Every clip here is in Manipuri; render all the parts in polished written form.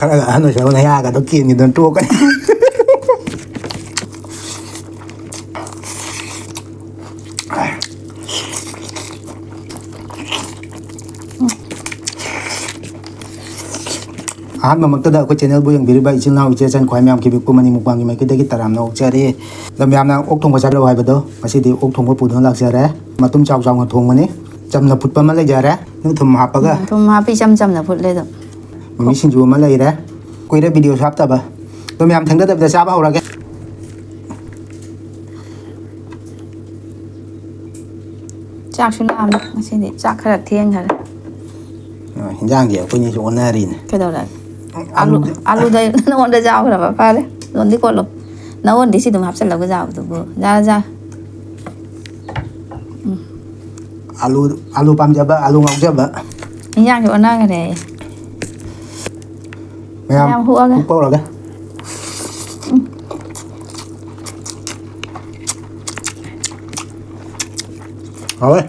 Kaya ano siya, naya ka, kiên doon tuwa ka. magtada ko channel bu yang biriba ichil na uche chan khwai myam ki bi kumani mukbang mai kidagi taram no chari da myam na ok thong ba hai bado masi di ok thong bu pudon lak jare matum chaw chaw thong mani chamna phutpa ma le jare nu thum hapaga thum hapi cham na phut le do mi sinju ma le re koi re video sap ta ba da myam thang da sa ba hora ke chak shuna am masi di chak khara thieng khara hinjang dia ko ni so na rin cái đâu là alu đây nó còn đã rau rồi pha đấy còn đi con luôn nó còn đi xí tụi hấp sẽ là cái rau tụi bữa ra alu pam jaba alu ngọc jaba hình dạng chỗ nào cái này em hua cái hua rồi cái rồi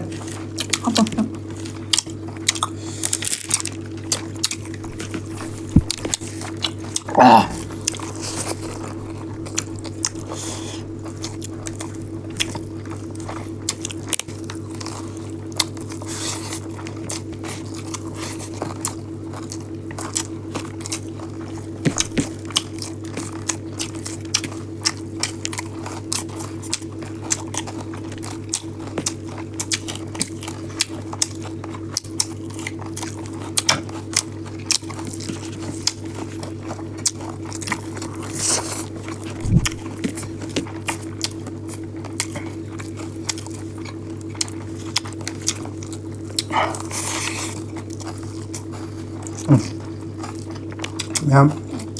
em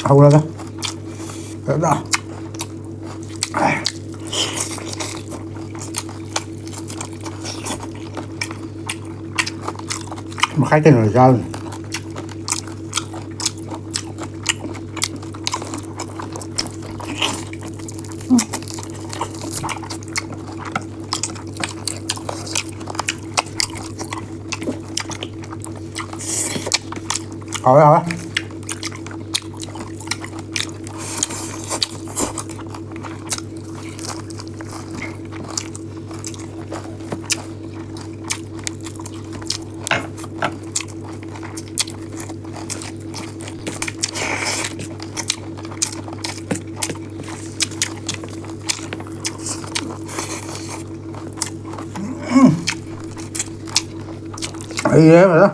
hầu ra cái đó mà khách tên là sao hỏi ấy thế mà đó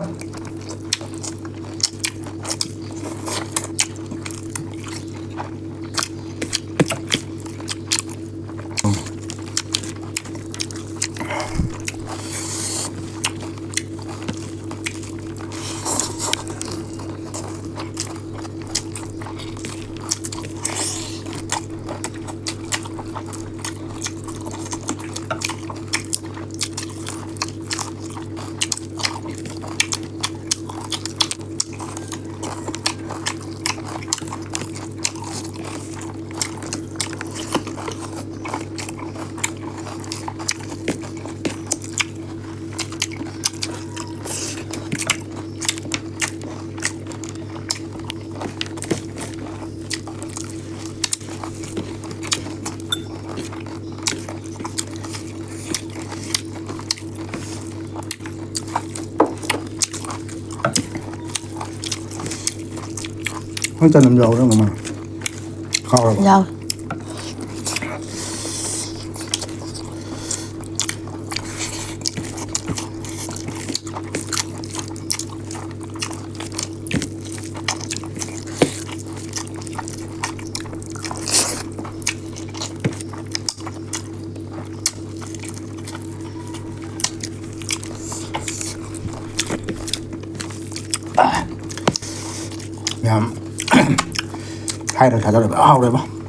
không cho nấm dầu nữa mà khó rồi dầu hai rồi thả ra được ao rồi không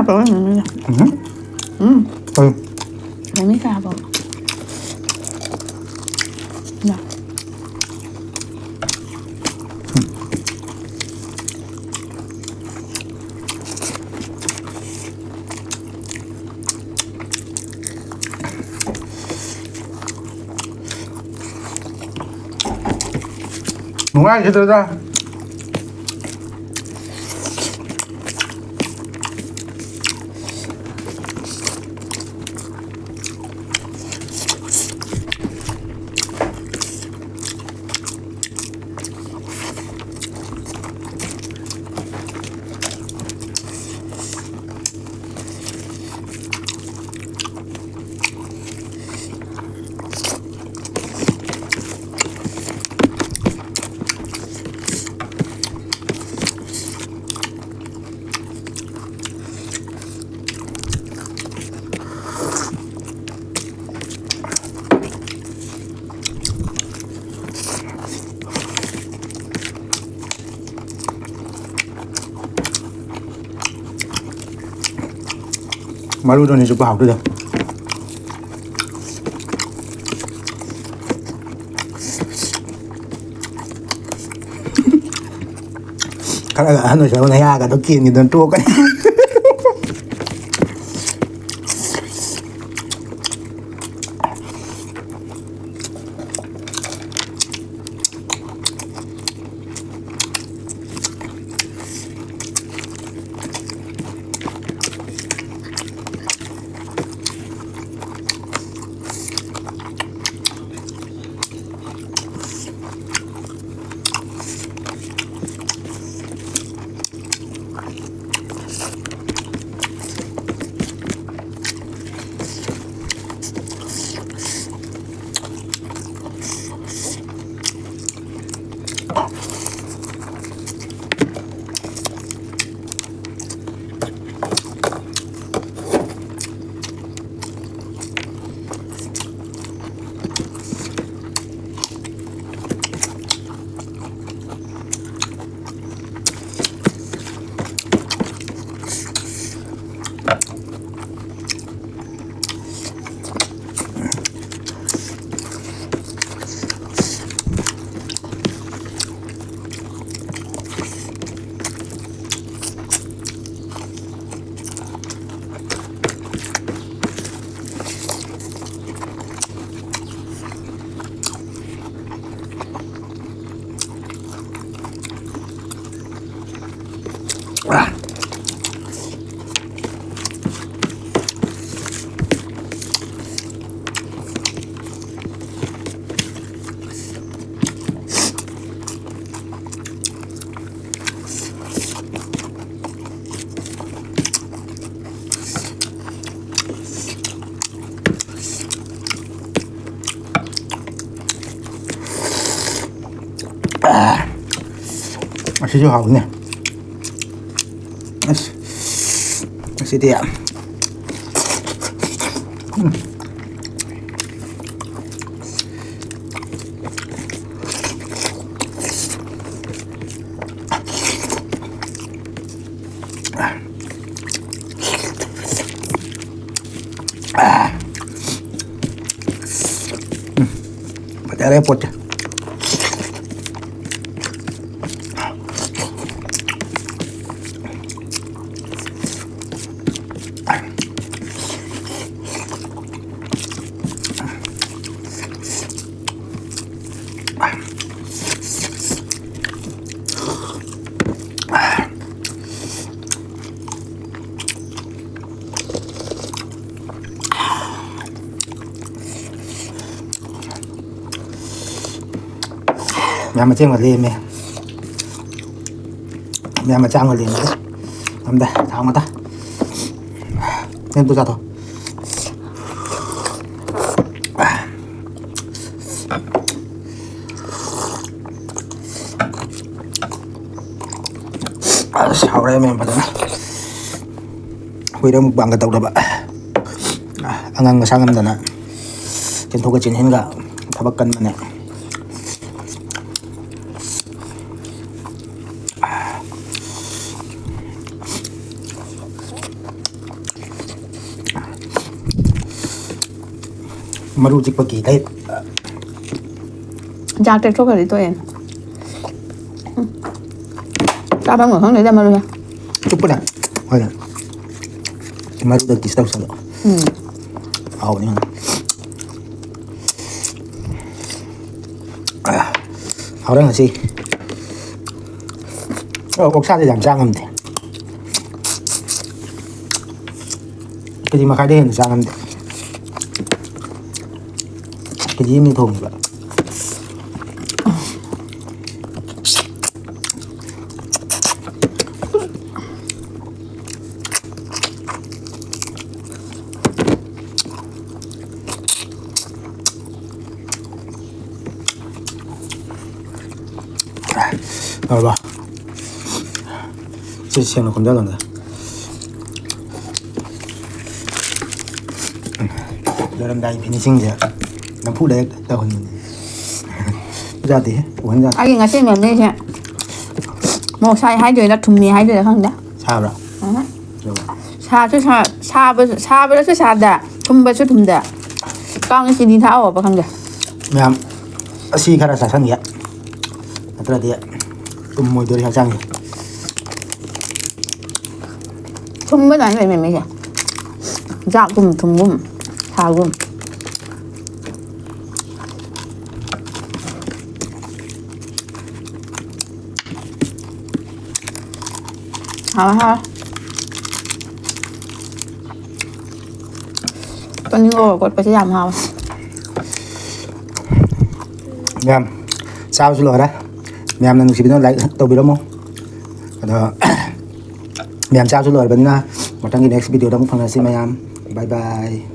rồi mình Ừ. mình mới cà rồi nè Đúng ai chứ ra. Maludo này chụp bảo được. Kalau ano siya na yaga to kin gidan to kan. Masih jauh ni. Masih dia. Pada repot je. Mẹ mà chém vào liền mẹ. Mẹ mà chạm vào liền đấy. Làm đây, tháo mà ta. Nên tôi ra thôi. Sau đây mẹ bắt đầu. Huy động bằng cái tàu đó bạn. Ang sang am na. Kin thoga chin hin ga thabak kan mane. มารู้จิกปกี่ได้ อยากจะชกกับตัวเองตาบางเหมือนข้างในได้มาเลย จุ๊บปะเนี่ยเฮ้ยมารู้เด็กกี่สเต็ปสลบเอาเนี่ยเอาได้เหรอสิอกชาติจะอย่างจ้างกันเถอะก็ดีมาใครได้เห็นจ้างกันเถอะก็ดีมีทงแบบเอา吧，这先了，混掉了呢。เราดำได้พินิจจริงจ้ะน้ำผู้เล็กแต่คนนี้จะดีหัวจะ ai nghe xem mềm đây chứ một sai hai đời là thùng mì hai đời là không đấy ชาบละ cha chứ cha bây giờ chứ cha đã thùng bây giờ thùng đã con cái gì đi tháo ở bao không đấy แม่ซีคาราสาสังเกตอัตราเดียตุ้มมวยตัวที่เขาจ้าง thùng bây giờ mày mày mày kìa dạo thùng gum tháo gum hả hả con như ngồi quật phải làm hả แม่ชาวสุโขทัยแม่นั่นสิเป็นอะไรตัวบิโรโมแล้วแม่ชาวสุโขทัยเป็นนะมาตั้งกิน next video ต้องฟังนะสิแม่บายบาย